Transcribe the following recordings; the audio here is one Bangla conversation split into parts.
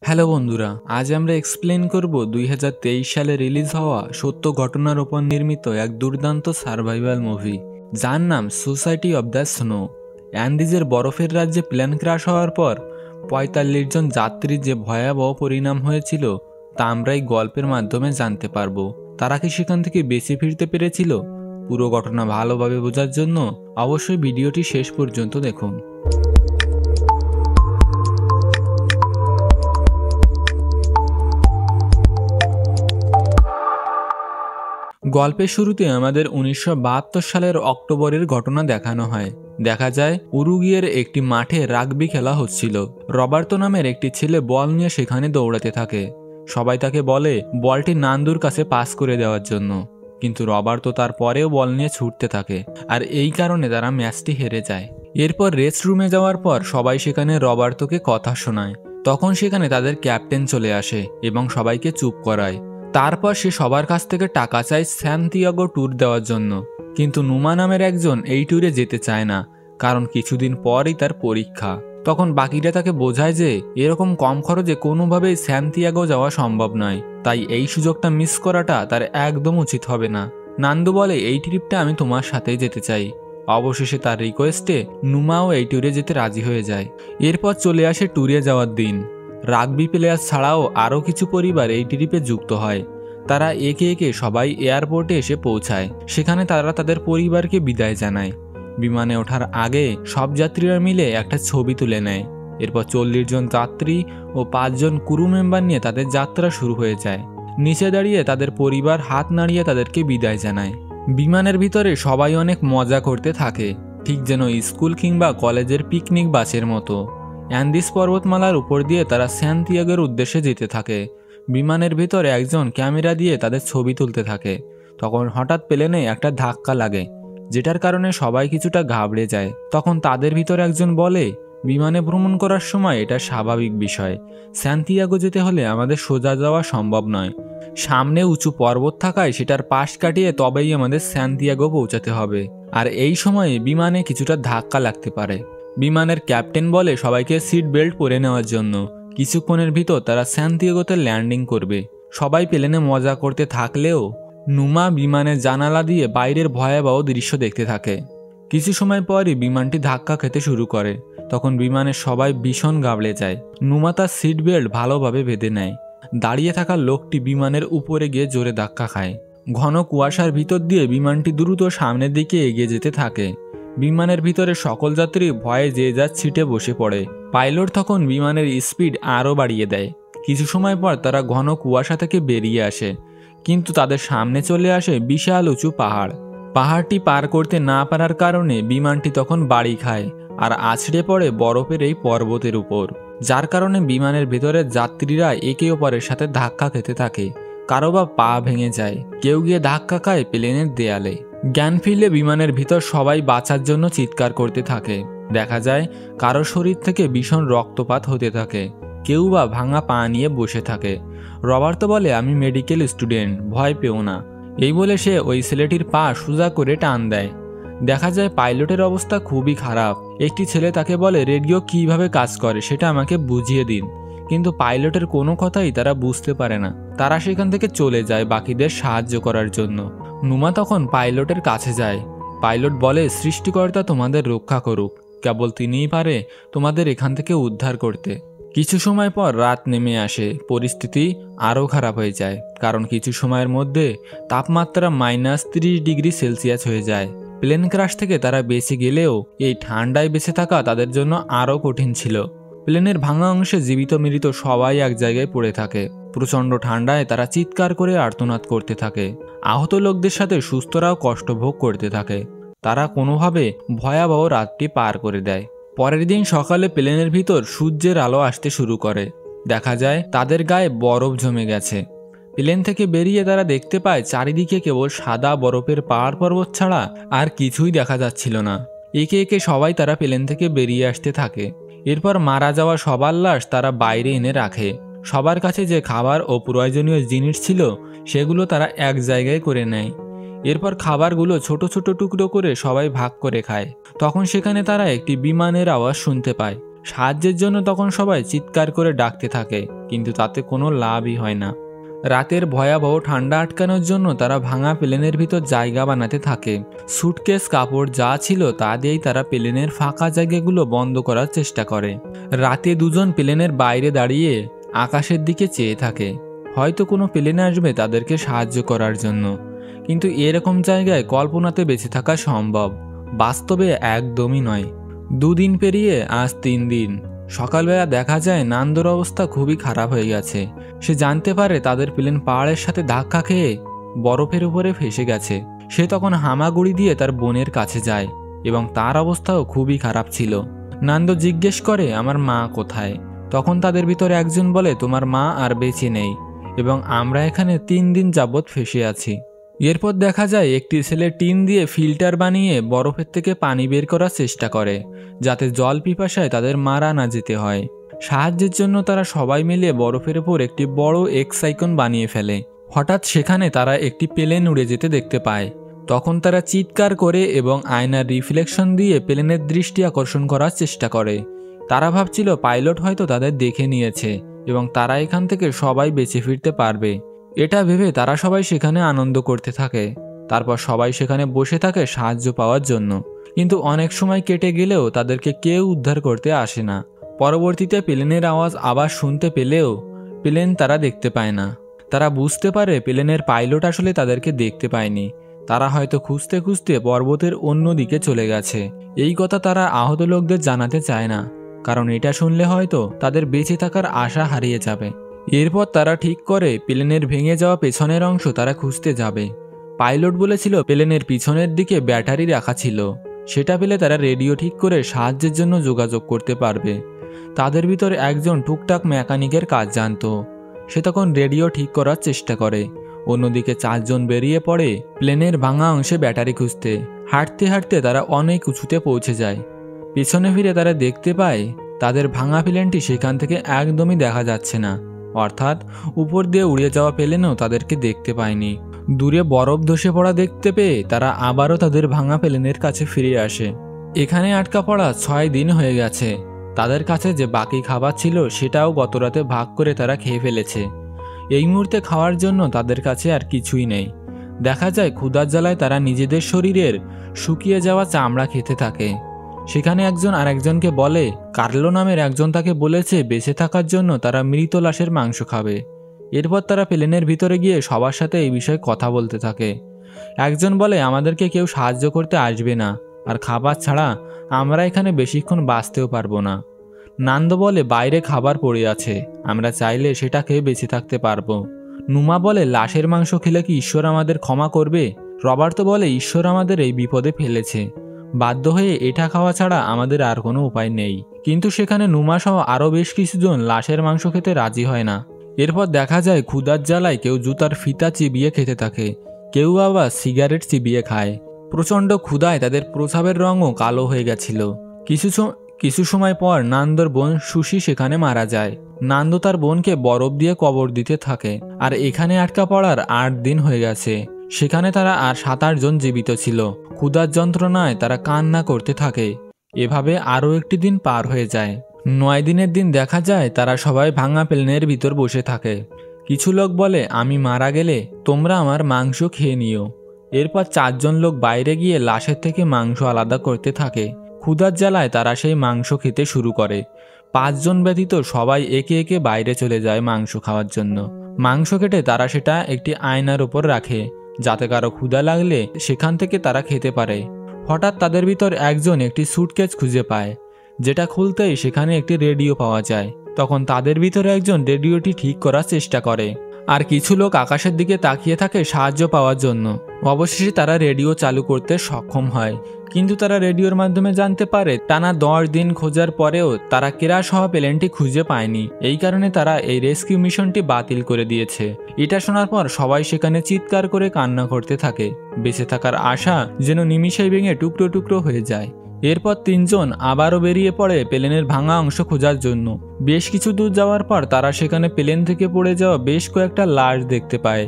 হ্যালো বন্ধুরা, আজ আমরা এক্সপ্লেন করব 2023 সালে রিলিজ হওয়া সত্য ঘটনার উপর নির্মিত এক দুর্দান্ত সার্ভাইভাল মুভি যার নাম সোসাইটি অব দ্য স্নো। অ্যান্ডিজের বরফের রাজ্যে প্লেন ক্র্যাশ হওয়ার পর 45 জন যাত্রীর যে ভয়াবহ পরিণাম হয়েছিল তা আমরা এই গল্পের মাধ্যমে জানতে পারবো। তারা কি সেখান থেকে বেঁচে ফিরতে পেরেছিল? পুরো ঘটনা ভালোভাবে বোঝার জন্য অবশ্যই ভিডিওটি শেষ পর্যন্ত দেখুন। গল্পের শুরুতে আমাদের 1972 সালের অক্টোবরের ঘটনা দেখানো হয়। দেখা যায় উরুগুয়ের একটি মাঠে রাগবি খেলা হচ্ছিল। রবার্তো নামের একটি ছেলে বল নিয়ে সেখানে দৌড়াতে থাকে। সবাই তাকে বলে বলটি নান্দুর কাছে পাস করে দেওয়ার জন্য, কিন্তু রবার্তো তার পরেও বল নিয়ে ছুটতে থাকে, আর এই কারণে তারা ম্যাচটি হেরে যায়। এরপর রেস্ট রুমে যাওয়ার পর সবাই সেখানে রবার্তোকে কথা শোনায়। তখন সেখানে তাদের ক্যাপ্টেন চলে আসে এবং সবাইকে চুপ করায়। তারপর সে সবার কাছ থেকে টাকা চায় স্যান্তিয়াগো ট্যুর দেওয়ার জন্য, কিন্তু নুমা নামের একজন এই ট্যুরে যেতে চায় না, কারণ কিছুদিন পরই তার পরীক্ষা। তখন বাকিরা তাকে বোঝায় যে এরকম কম খরচে কোনোভাবেই স্যান্তিয়াগো যাওয়া সম্ভব নয়, তাই এই সুযোগটা মিস করাটা তার একদম উচিত হবে না। নান্দু বলে এই ট্রিপটা আমি তোমার সাথেই যেতে চাই। অবশেষে তার রিকোয়েস্টে নুমাও এই ট্যুরে যেতে রাজি হয়ে যায়। এরপর চলে আসে ট্যুরে যাওয়ার দিন। রাগবি প্লেয়ার ছাড়াও আরও কিছু পরিবার এই ট্রিপে যুক্ত হয়। তারা একে একে সবাই এয়ারপোর্টে এসে পৌঁছায়। সেখানে তারা তাদের পরিবারকে বিদায় জানায়। বিমানে ওঠার আগে সব যাত্রীরা মিলে একটা ছবি তুলে নেয়। এরপর 40 জন যাত্রী ও 5 জন ক্রু মেম্বার নিয়ে তাদের যাত্রা শুরু হয়ে যায়। নিচে দাঁড়িয়ে তাদের পরিবার হাত নাড়িয়ে তাদেরকে বিদায় জানায়। বিমানের ভিতরে সবাই অনেক মজা করতে থাকে, ঠিক যেন স্কুল কিংবা কলেজের পিকনিক বাসের মতো। অ্যান্ডিস পর্বতমালার উপর দিয়ে তারা স্যান্তিয়াগোর উদ্দেশ্যে যেতে থাকে। বিমানের ভিতরে একজন ক্যামেরা দিয়ে তাদের ছবি তুলতে থাকে। তখন হঠাৎ প্লেনে একটা ধাক্কা লাগে, যেটার কারণে সবাই কিছুটা ঘাবড়ে যায়। তখন তাদের ভিতরে একজন বলে, বিমানে ভ্রমণ করার সময় এটা স্বাভাবিক বিষয়। স্যান্তিয়াগো যেতে হলে আমাদের সোজা যাওয়া সম্ভব নয়। সামনে উঁচু পর্বত থাকায় সেটার পাশ কাটিয়ে তবেই আমাদের স্যান্তিয়াগো পৌঁছাতে হবে, আর এই সময়ে বিমানে কিছুটা ধাক্কা লাগতে পারে। বিমানের ক্যাপ্টেন বলে সবাইকে সিট বেল্ট পরে নেওয়ার জন্য। কিছুক্ষণের ভিতর তারা স্যান্তিয়াগোতে ল্যান্ডিং করবে। সবাই প্লেনে মজা করতে থাকলেও নুমা বিমানের জানালা দিয়ে বাইরের ভয়াবহ দৃশ্য দেখতে থাকে। কিছু সময় পরই বিমানটি ধাক্কা খেতে শুরু করে। তখন বিমানের সবাই ভীষণ ঘাবড়ে যায়। নুমা তার সিট বেল্ট ভালোভাবে বেঁধে নেয়। দাঁড়িয়ে থাকা লোকটি বিমানের উপরে গিয়ে জোরে ধাক্কা খায়। ঘন কুয়াশার ভিতর দিয়ে বিমানটি দ্রুত সামনের দিকে এগিয়ে যেতে থাকে। বিমানের ভিতরে সকল যাত্রী ভয়ে যে যার সিটে বসে পড়ে। পাইলট তখন বিমানের স্পিড আরও বাড়িয়ে দেয়। কিছু সময় পর তারা ঘন কুয়াশা থেকে বেরিয়ে আসে, কিন্তু তাদের সামনে চলে আসে বিশাল উঁচু পাহাড়। পাহাড়টি পার করতে না পারার কারণে বিমানটি তখন বাড়ি খায় আর আছড়ে পড়ে বরফের এই পর্বতের উপর, যার কারণে বিমানের ভেতরের যাত্রীরা একে অপরের সাথে ধাক্কা খেতে থাকে। কারো বা পা ভেঙে যায়, কেউ গিয়ে ধাক্কা খায় প্লেনের দেয়ালে। জ্ঞান ফিরলে বিমানের ভিতর সবাই বাঁচার জন্য চিৎকার করতে থাকে। দেখা যায় কারো শরীর থেকে ভীষণ রক্তপাত হতে থাকে, কেউ বা ভাঙা পা নিয়ে বসে থাকে। রবার্তো বলে আমি মেডিকেল স্টুডেন্ট, ভয় পেও না। এই বলে সে ওই ছেলেটির পা সোজা করে টান দেয়। দেখা যায় পাইলটের অবস্থা খুবই খারাপ। একটি ছেলে তাকে বলে রেডিও কিভাবে কাজ করে সেটা আমাকে বুঝিয়ে দিন, কিন্তু পাইলটের কোনো কথাই তারা বুঝতে পারে না। তারা সেখান থেকে চলে যায় বাকিদের সাহায্য করার জন্য। নুমা তখন পাইলটের কাছে যায়। পাইলট বলে সৃষ্টিকর্তা তোমাদের রক্ষা করুক, কেবল তিনিই পারে তোমাদের এখান থেকে উদ্ধার করতে। কিছু সময় পর রাত নেমে আসে। পরিস্থিতি আরও খারাপ হয়ে যায়, কারণ কিছু সময়ের মধ্যে তাপমাত্রা -30 ডিগ্রি সেলসিয়াস হয়ে যায়। প্লেন ক্র্যাশ থেকে তারা বেঁচে গেলেও এই ঠান্ডায় বেঁচে থাকা তাদের জন্য আরও কঠিন ছিল। প্লেনের ভাঙা অংশে জীবিত মৃত সবাই এক জায়গায় পড়ে থাকে। প্রচণ্ড ঠান্ডায় তারা চিৎকার করে আর্তনাদ করতে থাকে। আহত লোকদের সাথে সুস্থরাও কষ্ট ভোগ করতে থাকে। তারা কোনোভাবে ভয়াবহ রাতটি পার করে দেয়। পরের দিন সকালে প্লেনের ভিতর সূর্যের আলো আসতে শুরু করে। দেখা যায় তাদের গায়ে বরফ জমে গেছে। প্লেন থেকে বেরিয়ে তারা দেখতে পায় চারিদিকে কেবল সাদা বরফের পাহাড় পর্বত ছাড়া আর কিছুই দেখা যাচ্ছিল না। একে একে সবাই তারা প্লেন থেকে বেরিয়ে আসতে থাকে। এরপর মারা যাওয়া সবার লাশ তারা বাইরে এনে রাখে। সবার কাছে যে খাবার ও প্রয়োজনীয় জিনিস ছিল সেগুলো তারা এক জায়গায় করে নেয়। এরপর খাবারগুলো ছোট ছোট টুকরো করে সবাই ভাগ করে খায়। তখন সেখানে তারা একটি বিমানের আওয়াজ শুনতে পায়। সাহায্যের জন্য তখন সবাই চিৎকার করে ডাকতে থাকে, কিন্তু তাতে কোনো লাভই হয় না। রাতের ভয়াবহ ঠান্ডা আটকানোর জন্য তারা ভাঙা প্লেনের ভিতর জায়গা বানাতে থাকে। সুটকেস, কাপড় যা ছিল তা দিয়েই তারা প্লেনের ফাঁকা জায়গাগুলো বন্ধ করার চেষ্টা করে। রাতে দুজন প্লেনের বাইরে দাঁড়িয়ে আকাশের দিকে চেয়ে থাকে, হয়তো কোনো প্লেন আসবে তাদেরকে সাহায্য করার জন্য। কিন্তু এরকম জায়গায় কল্পনাতে বেঁচে থাকা সম্ভব, বাস্তবে একদমই নয়। 2 দিন পেরিয়ে আজ 3 দিন। সকালবেলা দেখা যায় নান্দর অবস্থা খুবই খারাপ হয়ে গেছে। সে জানতে পারে তাদের প্লেন পাহাড়ের সাথে ধাক্কা খেয়ে বরফের উপরে ফেসে গেছে। সে তখন হামাগুড়ি দিয়ে তার বোনের কাছে যায় এবং তার অবস্থাও খুবই খারাপ ছিল। নান্দ জিজ্ঞেস করে, আমার মা কোথায়? তখন তাদের ভিতরে একজন বলে, তোমার মা আর বেঁচে নেই এবং আমরা এখানে 3 দিন যাবৎ ফেসে আছি। এরপর দেখা যায় একটি ছেলে টিন দিয়ে ফিল্টার বানিয়ে বরফের থেকে পানি বের করার চেষ্টা করে, যাতে জল পিপাসায় তাদের মারা না যেতে হয়। সাহায্যের জন্য তারা সবাই মিলে বরফের উপর একটি বড় এক্স আইকন বানিয়ে ফেলে। হঠাৎ সেখানে তারা একটি প্লেন উড়ে যেতে দেখতে পায়। তখন তারা চিৎকার করে এবং আয়নার রিফ্লেকশন দিয়ে প্লেনের দৃষ্টি আকর্ষণ করার চেষ্টা করে। তারা ভাবছিল পাইলট হয়তো তাদের দেখে নিয়েছে এবং তারা এখান থেকে সবাই বেঁচে ফিরতে পারবে। এটা ভেবে তারা সবাই সেখানে আনন্দ করতে থাকে। তারপর সবাই সেখানে বসে থাকে সাহায্য পাওয়ার জন্য। কিন্তু অনেক সময় কেটে গেলেও তাদেরকে কেউ উদ্ধার করতে আসে না। পরবর্তীতে প্লেনের আওয়াজ আবার শুনতে পেলেও প্লেন তারা দেখতে পায় না। তারা বুঝতে পারে প্লেনের পাইলট আসলে তাদেরকে দেখতে পায়নি। তারা হয়তো খুঁজতে খুঁজতে পর্বতের অন্য দিকে চলে গেছে। এই কথা তারা আহত লোকদের জানাতে চায় না, কারণ এটা শুনলে হয়তো তাদের বেঁচে থাকার আশা হারিয়ে যাবে। এরপর তারা ঠিক করে প্লেনের ভেঙে যাওয়া পেছনের অংশ তারা খুঁজতে যাবে। পাইলট বলেছিল প্লেনের পিছনের দিকে ব্যাটারি রাখা ছিল, সেটা পেলে তারা রেডিও ঠিক করে সাহায্যের জন্য যোগাযোগ করতে পারবে। তাদের ভিতরে একজন টুকটাক মেকানিকের কাজ জানত। সে তখন রেডিও ঠিক করার চেষ্টা করে। অন্যদিকে 4 জন বেরিয়ে পড়ে প্লেনের ভাঙা অংশে ব্যাটারি খুঁজতে। হাঁটতে হাঁটতে তারা অনেক উঁচুতে পৌঁছে যায়। পিছনে ফিরে তারা দেখতে পায় তাদের ভাঙা প্লেনটি সেখান থেকে একদমই দেখা যাচ্ছে না, অর্থাৎ উপর দিয়ে উড়ে যাওয়া প্লেনও তাদেরকে দেখতে পায়নি। দূরে বরফ ধসে পড়া দেখতে পেয়ে তারা আবারও তাদের ভাঙা প্লেনের কাছে ফিরে আসে। এখানে আটকা পড়া 6 দিন হয়ে গেছে। তাদের কাছে যে বাকি খাবার ছিল সেটাও গতরাতে ভাগ করে তারা খেয়ে ফেলেছে। এই মুহূর্তে খাওয়ার জন্য তাদের কাছে আর কিছুই নেই। দেখা যায় ক্ষুধার জ্বালায় তারা নিজেদের শরীরের শুকিয়ে যাওয়া চামড়া খেতে থাকে। সেখানে একজন আরেকজনকে বলে, কার্লো নামের একজন তাকে বলেছে বেঁচে থাকার জন্য তারা মৃত লাশের মাংস খাবে। এরপর তারা প্লেনের ভিতরে গিয়ে সবার সাথে এই বিষয়ে কথা বলতে থাকে। একজন বলে, আমাদেরকে কেউ সাহায্য করতে আসবে না, আর খাবার ছাড়া আমরা এখানে বেশিক্ষণ বাঁচতেও পারবো না। নান্দ বলে, বাইরে খাবার পড়ে আছে, আমরা চাইলে সেটা খেয়ে বেঁচে থাকতে পারবো। নুমা বলে, লাশের মাংস খেলে কি ঈশ্বর আমাদের ক্ষমা করবে? রবার্তো বলে, ঈশ্বর আমাদের এই বিপদে ফেলেছে, বাধ্য হয়ে এটা খাওয়া ছাড়া আমাদের আর কোনো উপায় নেই। কিন্তু সেখানে নুমা সহ আরও বেশ কিছুজন লাশের মাংস খেতে রাজি হয় না। এরপর দেখা যায় ক্ষুধার জ্বালায় কেউ জুতার ফিতা চিবিয়ে খেতে থাকে, কেউ আবার সিগারেট চিবিয়ে খায়। প্রচণ্ড ক্ষুধায় তাদের প্রস্রাবের রঙও কালো হয়ে গেছিল। কিছু সময় পর নান্দর বোন সুশি সেখানে মারা যায়। নান্দ তার বোনকে বরফ দিয়ে কবর দিতে থাকে। আর এখানে আটকা পড়ার 8 দিন হয়ে গেছে। সেখানে তারা আর 7-8 জন জীবিত ছিল। ক্ষুধার যন্ত্রণায় তারা কান্না করতে থাকে। এভাবে আরও একটি দিন পার হয়ে যায়। 9 দিনের দিন দেখা যায় তারা সবাই ভাঙা প্লেনের ভিতর বসে থাকে। কিছু লোক বলে, আমি মারা গেলে তোমরা আমার মাংস খেয়ে নিও। এরপর 4 জন লোক বাইরে গিয়ে লাশের থেকে মাংস আলাদা করতে থাকে। ক্ষুধার জ্বালায় তারা সেই মাংস খেতে শুরু করে। 5 জন ব্যতীত সবাই একে একে বাইরে চলে যায় মাংস খাওয়ার জন্য। মাংস কেটে তারা সেটা একটি আয়নার উপর রাখে, যাতে কারো ক্ষুধা লাগলে সেখান থেকে তারা খেতে পারে। হঠাৎ তাদের ভিতর একজন একটি সুটকেস খুঁজে পায়, যেটা খুলতেই সেখানে একটি রেডিও পাওয়া যায়। তখন তাদের ভিতরে একজন রেডিওটি ঠিক করার চেষ্টা করে, আর কিছু লোক আকাশের দিকে তাকিয়ে থাকে সাহায্য পাওয়ার জন্য। অবশেষে তারা রেডিও চালু করতে সক্ষম হয়, কিন্তু তারা রেডিওর মাধ্যমে জানতে পারে টানা 10 দিন খোঁজার পরেও তারা ক্র্যাশ হওয়া প্লেনটি খুঁজে পায়নি। এই কারণে তারা এই রেস্কিউ মিশনটি বাতিল করে দিয়েছে। এটা শোনার পর সবাই সেখানে চিৎকার করে কান্না করতে থাকে। বেঁচে থাকার আশা যেন নিমিষেই ভেঙে টুকরো টুকরো হয়ে যায়। এরপর 3 জন আবারও বেরিয়ে পড়ে প্লেনের ভাঙা অংশ খোঁজার জন্য। বেশ কিছু দূর যাওয়ার পর তারা সেখানে প্লেন থেকে পড়ে যাওয়া বেশ কয়েকটা লাশ দেখতে পায়।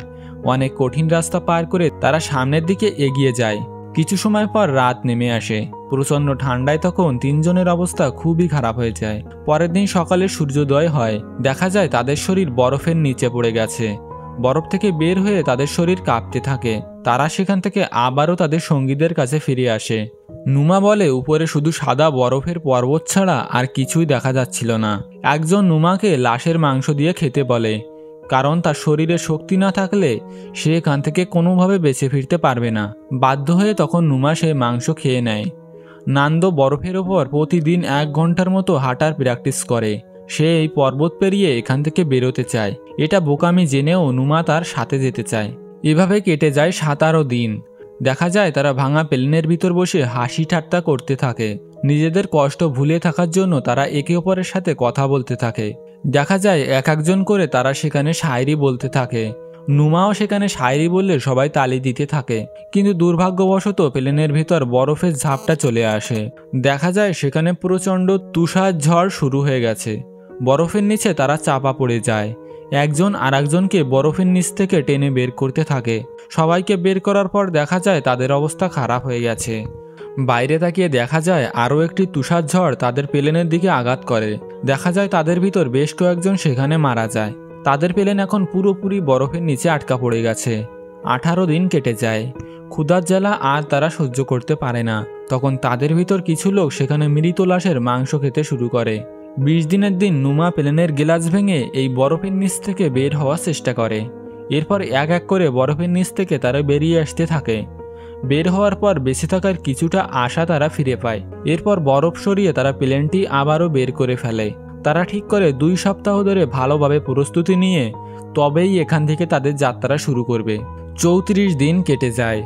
অনেক কঠিন রাস্তা পার করে তারা সামনের দিকে এগিয়ে যায়। কিছু সময় পর রাত নেমে আসে। প্রচণ্ড ঠান্ডায় তখন তিনজনের অবস্থা খুবই খারাপ হয়ে যায়। পরের দিন সকালে সূর্যোদয় হয়, দেখা যায় তাদের শরীর বরফের নিচে পড়ে গেছে। বরফ থেকে বের হয়ে তাদের শরীর কাঁপতে থাকে। তারা সেখান থেকে আবারও তাদের সঙ্গীদের কাছে ফিরে আসে। নুমা বলে উপরে শুধু সাদা বরফের পর্বত ছাড়া আর কিছুই দেখা যাচ্ছিল না। একজন নুমাকে লাশের মাংস দিয়ে খেতে বলে, কারণ তার শরীরে শক্তি না থাকলে সে এখান থেকে কোনোভাবে বেঁচে ফিরতে পারবে না। বাধ্য হয়ে তখন নুমা সে মাংস খেয়ে নেয়। নান্দো বরফের ওপর প্রতিদিন 1 ঘন্টার মতো হাঁটার প্র্যাকটিস করে। সে এই পর্বত পেরিয়ে এখান থেকে বেরোতে চায়। এটা বোকামি জেনেও নুমা তার সাথে যেতে চায়। এভাবে কেটে যায় 17 দিন। দেখা যায় তারা ভাঙা প্লেনের ভিতর বসে হাসি ঠাট্টা করতে থাকে। নিজেদের কষ্ট ভুলে থাকার জন্য তারা একে অপরের সাথে কথা বলতে থাকে। দেখা যায় এক একজন করে তারা সেখানে শায়রি বলতে থাকে। নুমাও সেখানে শায়রি বললে সবাই তালি দিতে থাকে। কিন্তু দুর্ভাগ্যবশত প্লেনের ভিতর বরফের ঝাপটা চলে আসে। দেখা যায় সেখানে প্রচণ্ড তুষার ঝড় শুরু হয়ে গেছে। বরফের নিচে তারা চাপা পড়ে যায়। একজন আরেকজনকে বরফের নিচ থেকে টেনে বের করতে থাকে। সবাইকে বের করার পর দেখা যায় তাদের অবস্থা খারাপ হয়ে গেছে। বাইরে তাকিয়ে দেখা যায় আরও একটি তুষার ঝড় তাদের প্লেনের দিকে আঘাত করে। দেখা যায় তাদের ভিতর বেশ কয়েকজন সেখানে মারা যায়। তাদের প্লেন এখন পুরোপুরি বরফের নিচে আটকা পড়ে গেছে। 18 দিন কেটে যায়। ক্ষুধার জ্বালা আর তারা সহ্য করতে পারে না। তখন তাদের ভিতর কিছু লোক সেখানে মৃত লাশের মাংস খেতে শুরু করে। 20 দিনের দিন নুমা প্লেনের গ্লাস ভেঙে এই বরফের নিচ থেকে বের হওয়ার চেষ্টা করে। এরপর এক এক করে বরফের নিচ থেকে তারা বেরিয়ে আসতে থাকে। বের হওয়ার পর বেঁচে থাকার কিছুটা আশা তারা ফিরে পায়। এরপর বরফ সরিয়ে তারা প্লেনটি আবারও বের করে ফেলে। তারা ঠিক করে 2 সপ্তাহ ধরে ভালোভাবে প্রস্তুতি নিয়ে তবেই এখান থেকে তাদের যাত্রা শুরু করবে। 34 দিন কেটে যায়।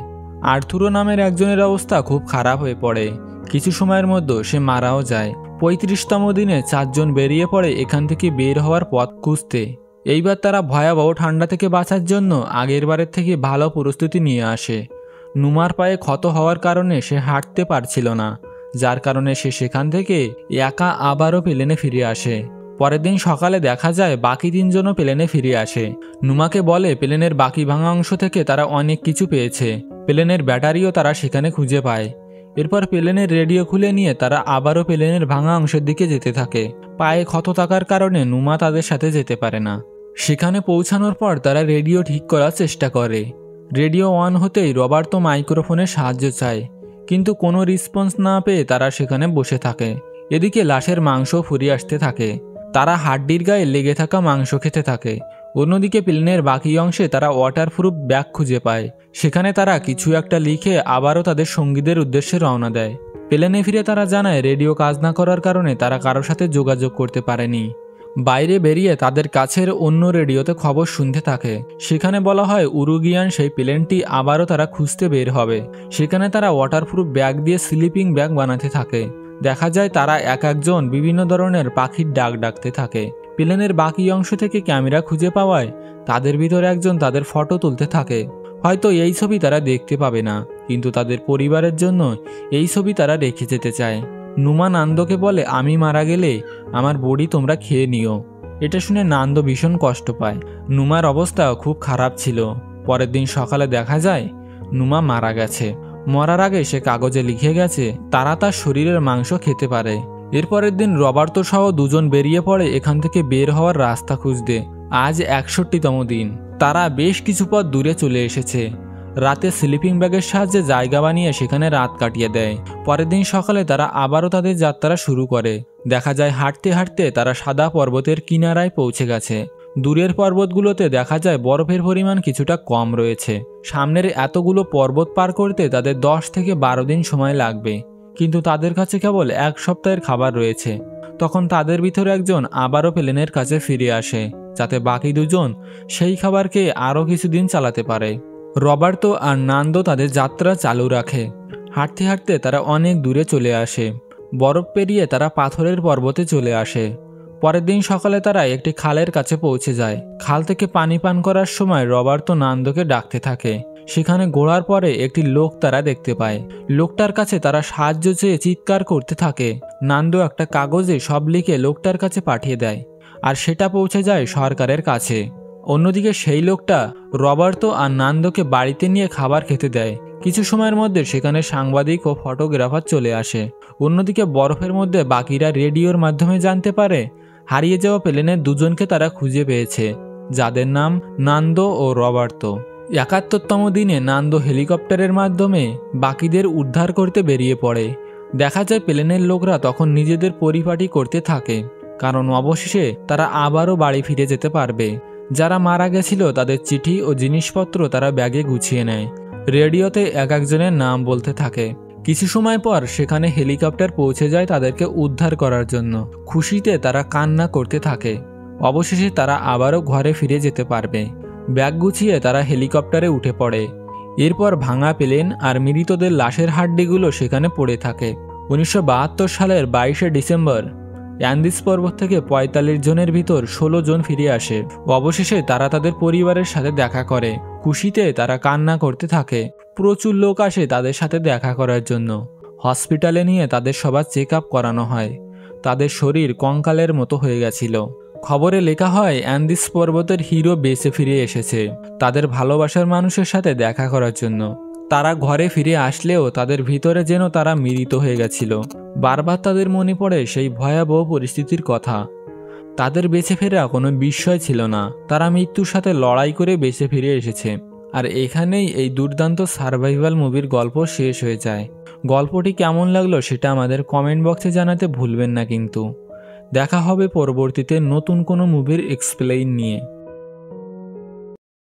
আর্থুরো নামের একজনের অবস্থা খুব খারাপ হয়ে পড়ে। কিছু সময়ের মধ্যে সে মারাও যায়। 35তম দিনে 4 জন বেরিয়ে পড়ে এখান থেকে বের হওয়ার পথ খুঁজতে। এইবার তারা ভয়াবহ ঠান্ডা থেকে বাঁচার জন্য আগের বারের থেকে ভালো প্রস্তুতি নিয়ে আসে। নুমার পায়ে ক্ষত হওয়ার কারণে সে হাঁটতে পারছিল না, যার কারণে সে সেখান থেকে একা আবারও প্লেনে ফিরে আসে। পরের দিন সকালে দেখা যায় বাকি 3 জনও প্লেনে ফিরে আসে। নুমাকে বলে প্লেনের বাকি ভাঙা অংশ থেকে তারা অনেক কিছু পেয়েছে। প্লেনের ব্যাটারিও তারা সেখানে খুঁজে পায়। এরপর প্লেনের রেডিও খুলে নিয়ে তারা আবারও প্লেনের ভাঙা অংশের দিকে যেতে থাকে। পায়ে ক্ষত থাকার কারণে নুমা তাদের সাথে যেতে পারে না। সেখানে পৌঁছানোর পর তারা রেডিও ঠিক করার চেষ্টা করে। রেডিও অন হতেই রবার্তো মাইক্রোফোনের সাহায্য চায়, কিন্তু কোনো রেসপন্স না পেয়ে তারা সেখানে বসে থাকে। এদিকে লাশের মাংস ফুরিয়ে আসতে থাকে। তারা হাড্ডির গায়ে লেগে থাকা মাংস খেতে থাকে। অন্যদিকে প্লেনের বাকি অংশে তারা ওয়াটারপ্রুফ ব্যাগ খুঁজে পায়। সেখানে তারা কিছু একটা লিখে আবারও তাদের সঙ্গীদের উদ্দেশ্যে রওনা দেয়। প্লেনে ফিরে তারা জানায় রেডিও কাজ না করার কারণে তারা কারোর সাথে যোগাযোগ করতে পারেনি। বাইরে বেরিয়ে তাদের কাছের অন্য রেডিওতে খবর শুনতে থাকে। সেখানে বলা হয় উরুগুয়ান সেই প্লেনটি আবারও তারা খুঁজতে বের হবে। সেখানে তারা ওয়াটারপ্রুফ ব্যাগ দিয়ে স্লিপিং ব্যাগ বানাতে থাকে। দেখা যায় তারা এক একজন বিভিন্ন ধরনের পাখির ডাক ডাকতে থাকে। প্লেনের বাকি অংশ থেকে ক্যামেরা খুঁজে পাওয়ায় তাদের ভিতরে একজন তাদের ফটো তুলতে থাকে। হয়তো এই ছবি তারা দেখতে পাবে না, কিন্তু তাদের পরিবারের জন্য এই ছবি তারা রেখে যেতে চায়। নুমা নান্দোকে বলে, আমি মারা গেলে আমার বডি তোমরা খেয়ে নিও। এটা শুনে নান্দো ভীষণ কষ্ট পায়। নুমার অবস্থা খুব খারাপ ছিল। পরের দিন সকালে দেখা যায় নুমা মারা গেছে। মরার আগে সে কাগজে লিখে গেছে তারা তার শরীরের মাংস খেতে পারে। এরপরের দিন রবার্তো সহ 2 জন বেরিয়ে পড়ে এখান থেকে বের হওয়ার রাস্তা খুঁজতে। আজ 61তম দিন। তারা বেশ কিছু পথ দূরে চলে এসেছে। রাতে স্লিপিং ব্যাগের সাহায্যে জায়গা বানিয়ে সেখানে রাত কাটিয়ে দেয়। পরের দিন সকালে তারা আবারও তাদের যাত্রা শুরু করে। দেখা যায় হাঁটতে হাঁটতে তারা সাদা পর্বতের কিনারায় পৌঁছে গেছে। দূরের পর্বতগুলোতে দেখা যায় বরফের পরিমাণ কিছুটা কম রয়েছে। সামনের এতগুলো পর্বত পার করতে তাদের 10 থেকে 12 দিন সময় লাগবে, কিন্তু তাদের কাছে কেবল 1 সপ্তাহের খাবার রয়েছে। তখন তাদের ভিতরে একজন আবারও প্লেনের কাছে ফিরে আসে, যাতে বাকি 2 জন সেই খাবারকে আরও কিছুদিন চালাতে পারে। রবার্তো আর নান্দো তাদের যাত্রা চালু রাখে। হাঁটতে হাঁটতে তারা অনেক দূরে চলে আসে। বরফ পেরিয়ে তারা পাথরের পর্বতে চলে আসে। পরের দিন সকালে তারা একটি খালের কাছে পৌঁছে যায়। খাল থেকে পানি পান করার সময় রবার্তো নান্দোকে ডাকতে থাকে। সেখানে ঘোরার পরে একটি লোক তারা দেখতে পায়। লোকটার কাছে তারা সাহায্য চেয়ে চিৎকার করতে থাকে। নান্দো একটা কাগজে সব লিখে লোকটার কাছে পাঠিয়ে দেয়, আর সেটা পৌঁছে যায় সরকারের কাছে। অন্যদিকে সেই লোকটা রবার্তো আর নান্দোকে বাড়িতে নিয়ে খাবার খেতে দেয়, কিছু সময়ের মধ্যে সেখানে সাংবাদিক ও ফটোগ্রাফার চলে আসে। অন্যদিকে বরফের মধ্যে বাকিরা রেডিওর মাধ্যমে জানতে পারে হারিয়ে যাওয়া প্লেনের দুজনকে তারা খুঁজে পেয়েছে, যাদের নাম নান্দো ও রবার্তো। ৭১তম দিনে নান্দো হেলিকপ্টারের মাধ্যমে বাকিদের উদ্ধার করতে বেরিয়ে পড়ে। দেখা যায় প্লেনের লোকরা তখন নিজেদের পরিপাটি করতে থাকে, কারণ অবশেষে তারা আবারও বাড়ি ফিরে যেতে পারবে। যারা মারা গেছিল তাদের চিঠি ও জিনিসপত্র তারা ব্যাগে গুছিয়ে নেয়। রেডিওতে এক একজনের নাম বলতে থাকে। কিছু সময় পর সেখানে হেলিকপ্টার পৌঁছে যায় তাদেরকে উদ্ধার করার জন্য। খুশিতে তারা কান্না করতে থাকে। অবশেষে তারা আবারও ঘরে ফিরে যেতে পারবে। ব্যাগ গুছিয়ে তারা হেলিকপ্টারে উঠে পড়ে। এরপর ভাঙা প্লেন আর মৃতদের লাশের হাড্ডিগুলো সেখানে পড়ে থাকে। ১৯৭২ সালের ২২শে ডিসেম্বর অ্যান্দিস পর্বত থেকে ৪৫ জনের ভিতর ১৬ জন ফিরে আসে। অবশেষে তারা তাদের পরিবারের সাথে দেখা করে। খুশিতে তারা কান্না করতে থাকে। প্রচুর লোক আসে তাদের সাথে দেখা করার জন্য। হসপিটালে নিয়ে তাদের সবার চেক আপ করানো হয়। তাদের শরীর কঙ্কালের মতো হয়ে গেছিল। খবরে লেখা হয় অ্যান্দিস পর্বতের হিরো বেঁচে ফিরে এসেছে তাদের ভালোবাসার মানুষের সাথে দেখা করার জন্য। তারা ঘরে ফিরে আসলেও তাদের ভিতরে যেন তারা মৃত হয়ে গেছিল। বারবার তাদের মনে পড়ে সেই ভয়াবহ পরিস্থিতির কথা। তাদের বেঁচে ফেরা কোনো বিস্ময় ছিল না, তারা মৃত্যুর সাথে লড়াই করে বেঁচে ফিরে এসেছে। আর এখানেই এই দুর্দান্ত সারভাইভাল মুভির গল্প শেষ হয়ে যায়। গল্পটি কেমন লাগলো সেটা আমাদের কমেন্ট বক্সে জানাতে ভুলবেন না কিন্তু। দেখা হবে পরবর্তীতে নতুন কোনো মুভির এক্সপ্লেইন নিয়ে।